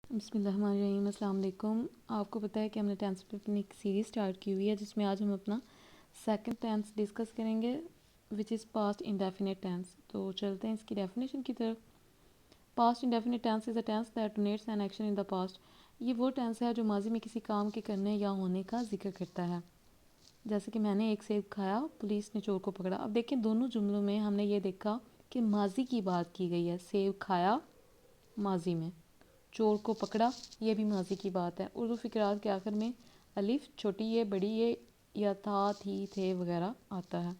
बिस्मिल्लाहिर्रहमानिर्रहीम, अस्सलाम वालेकुम। आपको पता है कि हमने टेंस पे अपनी एक सीरीज़ स्टार्ट की हुई है जिसमें आज हम अपना सेकंड टेंस डिस्कस करेंगे which is past indefinite tense. तो चलते हैं इसकी डेफिनेशन की तरफ। Past indefinite tense is a tense that donates an action in the past. ये वो टेंस है जो माजी में किसी काम के करने या होने का जिक्र करता है। जैसे कि मैंने एक सेब खाया, पुलिस ने चोर को पकड़ा। अब देखें दोनों जुमलों में हमने ये देखा कि माजी की बात की गई है। सेब खाया माजी में, चोर को पकड़ा ये भी माजी की बात है। उर्दू फ़िक्रात के आखिर में अलिफ, छोटी ये, बड़ी ये या था, थी, थे वगैरह आता है।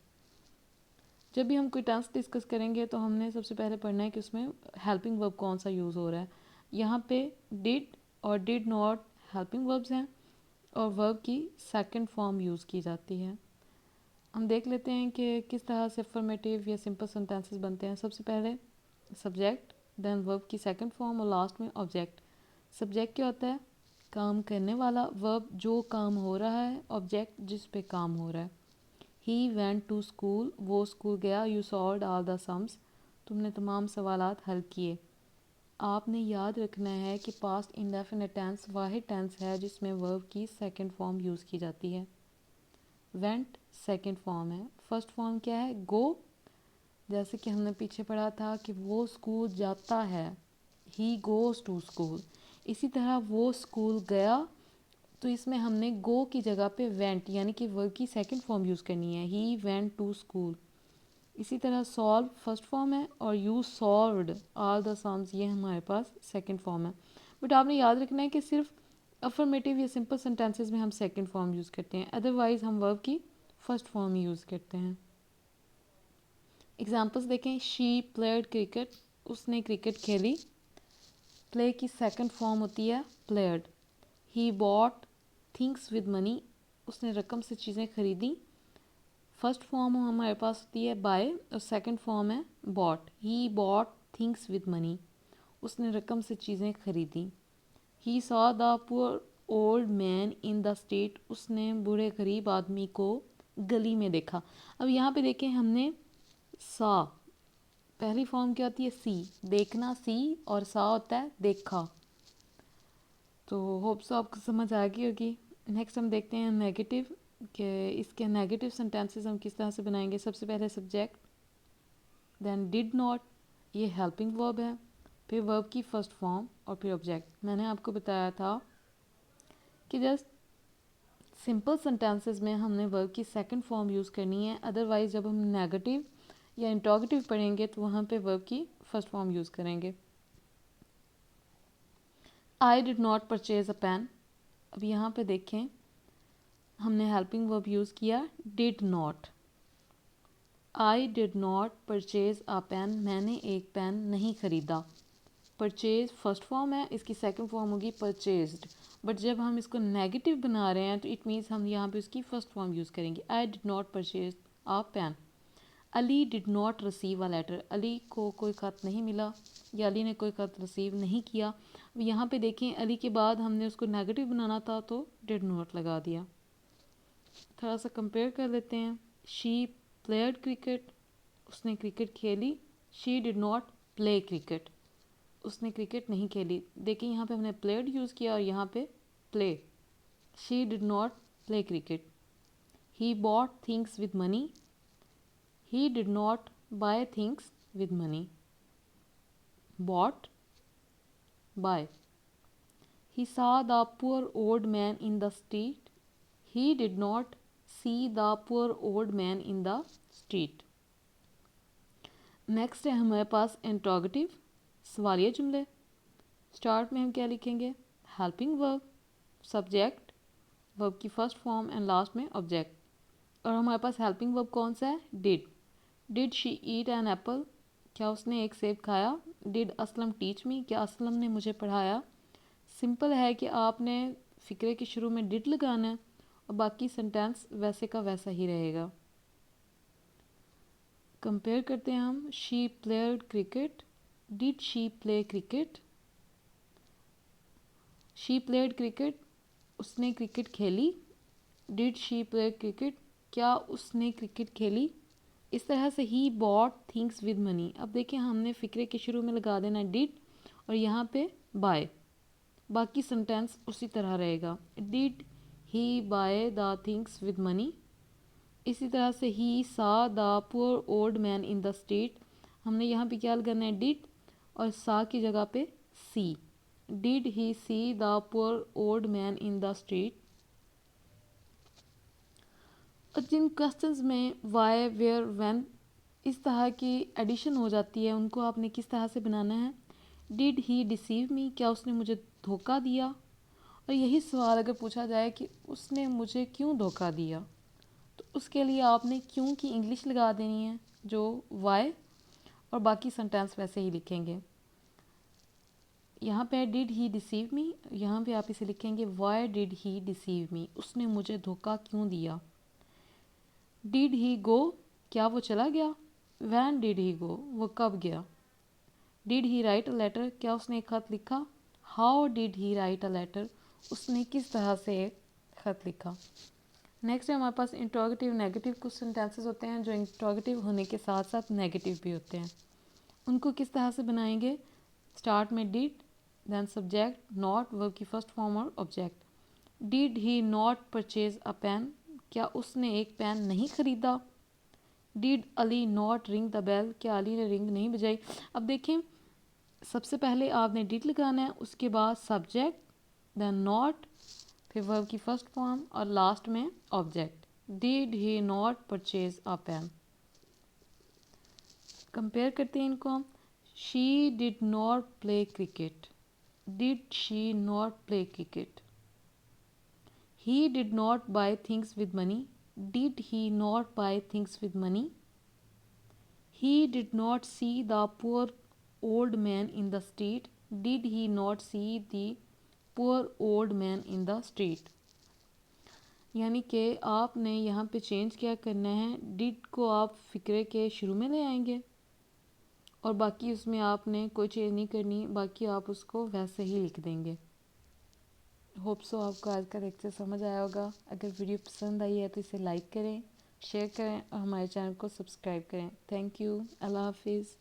जब भी हम कोई टेंस डिस्कस करेंगे तो हमने सबसे पहले पढ़ना है कि उसमें हेल्पिंग वर्ब कौन सा यूज़ हो रहा है। यहाँ पे डिड और डिड नॉट हेल्पिंग वर्ब्स हैं और वर्ब की सेकंड फॉर्म यूज़ की जाती है। हम देख लेते हैं कि किस तरह से अफर्मेटिव या सिंपल सेंटेंसेस बनते हैं। सबसे पहले सब्जेक्ट, देन वर्ब की सेकंड फॉर्म और लास्ट में ऑब्जेक्ट। सब्जेक्ट क्या होता है? काम करने वाला, वर्ब जो काम हो रहा है, ऑब्जेक्ट जिस पे काम हो रहा है। ही वेंट टू स्कूल, वो स्कूल गया। You solved all the sums, तुमने तमाम सवालात हल किए। आपने याद रखना है कि पास्ट इंडेफिनिट टेंस वाहिद टेंस है जिसमें वर्ब की सेकंड फॉर्म यूज़ की जाती है। वेंट सेकंड फॉर्म है, फर्स्ट फॉर्म क्या है? गो। जैसे कि हमने पीछे पढ़ा था कि वो स्कूल जाता है, ही गोज़ टू स्कूल। इसी तरह वो स्कूल गया, तो इसमें हमने गो की जगह पे वेंट यानी कि वर्ब की सेकंड फॉर्म यूज़ करनी है। He went to school. इसी तरह सॉल्व फर्स्ट फॉर्म है और you solved all the sums ये हमारे पास सेकंड फॉर्म है। बट आपने याद रखना है कि सिर्फ अफर्मेटिव या सिंपल सेंटेंसेस में हम सेकंड फॉर्म यूज़ करते हैं, अदरवाइज़ हम वर्ब की फर्स्ट फॉर्म यूज़ करते हैं। एग्जाम्पल्स देखें। शी प्लेड क्रिकेट, उसने क्रिकेट खेली। प्ले की सेकंड फॉर्म होती है played. He bought things with money, उसने रकम से चीज़ें खरीदी। फर्स्ट फॉर्म हमारे पास होती है बाय और सेकंड फॉर्म है bought. He bought things with money, उसने रकम से चीज़ें खरीदी। He saw the poor old man in the street, उसने बूढ़े गरीब आदमी को गली में देखा। अब यहाँ पे देखें हमने सा, पहली फॉर्म क्या होती है? सी, देखना सी, और सा होता है देखा। तो होप्स आपको समझ आ गई होगी। नेक्स्ट हम देखते हैं नेगेटिव, कि इसके नेगेटिव सेंटेंसेस हम किस तरह से बनाएंगे। सबसे पहले सब्जेक्ट, देन डिड नॉट, ये हेल्पिंग वर्ब है, फिर वर्ब की फर्स्ट फॉर्म और फिर ऑब्जेक्ट। मैंने आपको बताया था कि जस्ट सिंपल सेंटेंसेस में हमने वर्ब की सेकंड फॉर्म यूज़ करनी है, अदरवाइज जब हम नेगेटिव या इंट्रोगेटिव पढ़ेंगे तो वहाँ पे वर्ब की फर्स्ट फॉर्म यूज़ करेंगे। I did not purchase a pen, अब यहाँ पे देखें हमने हेल्पिंग वर्ब यूज़ किया did not. I did not purchase a pen, मैंने एक पेन नहीं ख़रीदा। परचेज फर्स्ट फॉर्म है, इसकी सेकंड फॉर्म होगी परचेज्ड। बट जब हम इसको नेगेटिव बना रहे हैं तो इट मीन्स हम यहाँ पे उसकी फर्स्ट फॉर्म यूज़ करेंगे। I did not purchase a pen. Ali did not receive a letter, Ali को कोई ख़त नहीं मिला या अली ने कोई ख़त रिसीव नहीं किया। यहाँ पे देखें अली के बाद हमने उसको नेगेटिव बनाना था तो डिड नॉट लगा दिया। थोड़ा सा कंपेयर कर लेते हैं। शी प्लेड क्रिकेट, उसने क्रिकेट खेली। She did not play cricket, उसने क्रिकेट नहीं खेली। देखिए यहाँ पे हमने प्लेड यूज़ किया और यहाँ पे play. She did not play cricket. He bought things with money, he did not buy things with money. Bought, buy. He saw the poor old man in the street, he did not see the poor old man in the street। Next है हमारे पास interrogative, सवालिया जुमले। Start में हम क्या लिखेंगे? Helping verb, subject, verb की first form and last में ऑब्जेक्ट। और हमारे पास हेल्पिंग वर्ब कौन सा है? Did. Did she eat an apple, क्या उसने एक सेब खाया? डिड असलम टीच मी, क्या असलम ने मुझे पढ़ाया? सिंपल है कि आपने फ़िक्रे के शुरू में डिड लगाना है और बाकी सेंटेंस वैसे का वैसा ही रहेगा। कंपेयर करते हैं हम। She played cricket, did she play cricket? She played cricket, उसने क्रिकेट खेली। डिड शी प्ले क्रिकेट, क्या उसने क्रिकेट खेली? इस तरह से ही बॉट थिंग्स विद मनी। अब देखिए हमने फ़िक्रे के शुरू में लगा देना डिड और यहाँ पे बाय। बाकी सेंटेंस उसी तरह रहेगा। Did he by the things with money. इसी तरह से ही सा the poor old man in the street, हमने यहाँ पे क्या लगाना है, डिड, और सा की जगह पे see. Did he see the poor old man in the street. और जिन क्वेश्चंस में वाई, वेयर, व्हेन इस तरह की एडिशन हो जाती है, उनको आपने किस तरह से बनाना है। डिड ही डिसीव मी, क्या उसने मुझे धोखा दिया। और यही सवाल अगर पूछा जाए कि उसने मुझे क्यों धोखा दिया, तो उसके लिए आपने क्यों की इंग्लिश लगा देनी है, जो वाई, और बाकी सेंटेंस वैसे ही लिखेंगे। यहाँ पे डिड ही डिसीव मी, यहाँ पे आप इसे लिखेंगे वाई डिड ही डिसीव मी, उसने मुझे धोखा क्यों दिया। डिड ही गो, क्या वो चला गया। वैन डिड ही गो, वो कब गया। Did he write a letter, क्या उसने एक खत लिखा। How did he write a letter, उसने किस तरह से एक खत लिखा। नेक्स्ट है हमारे पास इंट्रोगेटिव नेगेटिव। कुछ सेंटेंसेस होते हैं जो इंट्रोगेटिव होने के साथ साथ नेगेटिव भी होते हैं। उनको किस तरह से बनाएंगे। स्टार्ट में did, then subject, not, verb की फर्स्ट फॉर्म और object. Did he not purchase a pen, क्या उसने एक पेन नहीं खरीदा। Did Ali not ring the bell, क्या अली ने रिंग नहीं बजाई। अब देखें, सबसे पहले आपने डिड लगाना है, उसके बाद सब्जेक्ट, देन नॉट, फिर वर्ब की फर्स्ट फॉर्म और लास्ट में object. Did he not purchase a pen. Compare करते हैं इनको हम। She did not play cricket. Did she not play cricket. He did not buy things with money. Did he not buy things with money. He did not see the poor old man in the street. Did he not see the poor old man in the street? यानी कि आपने यहाँ पे change क्या करना है, did को आप फ़िक्रे के शुरू में ले आएंगे और बाकी उसमें आपने कोई चेंज नहीं करनी, बाकी आप उसको वैसे ही लिख देंगे। होप सो आपको आज का लेक्चर समझ आया होगा। अगर वीडियो पसंद आई है तो इसे लाइक करें, शेयर करें और हमारे चैनल को सब्सक्राइब करें। Thank you. अल्लाह हाफिज़।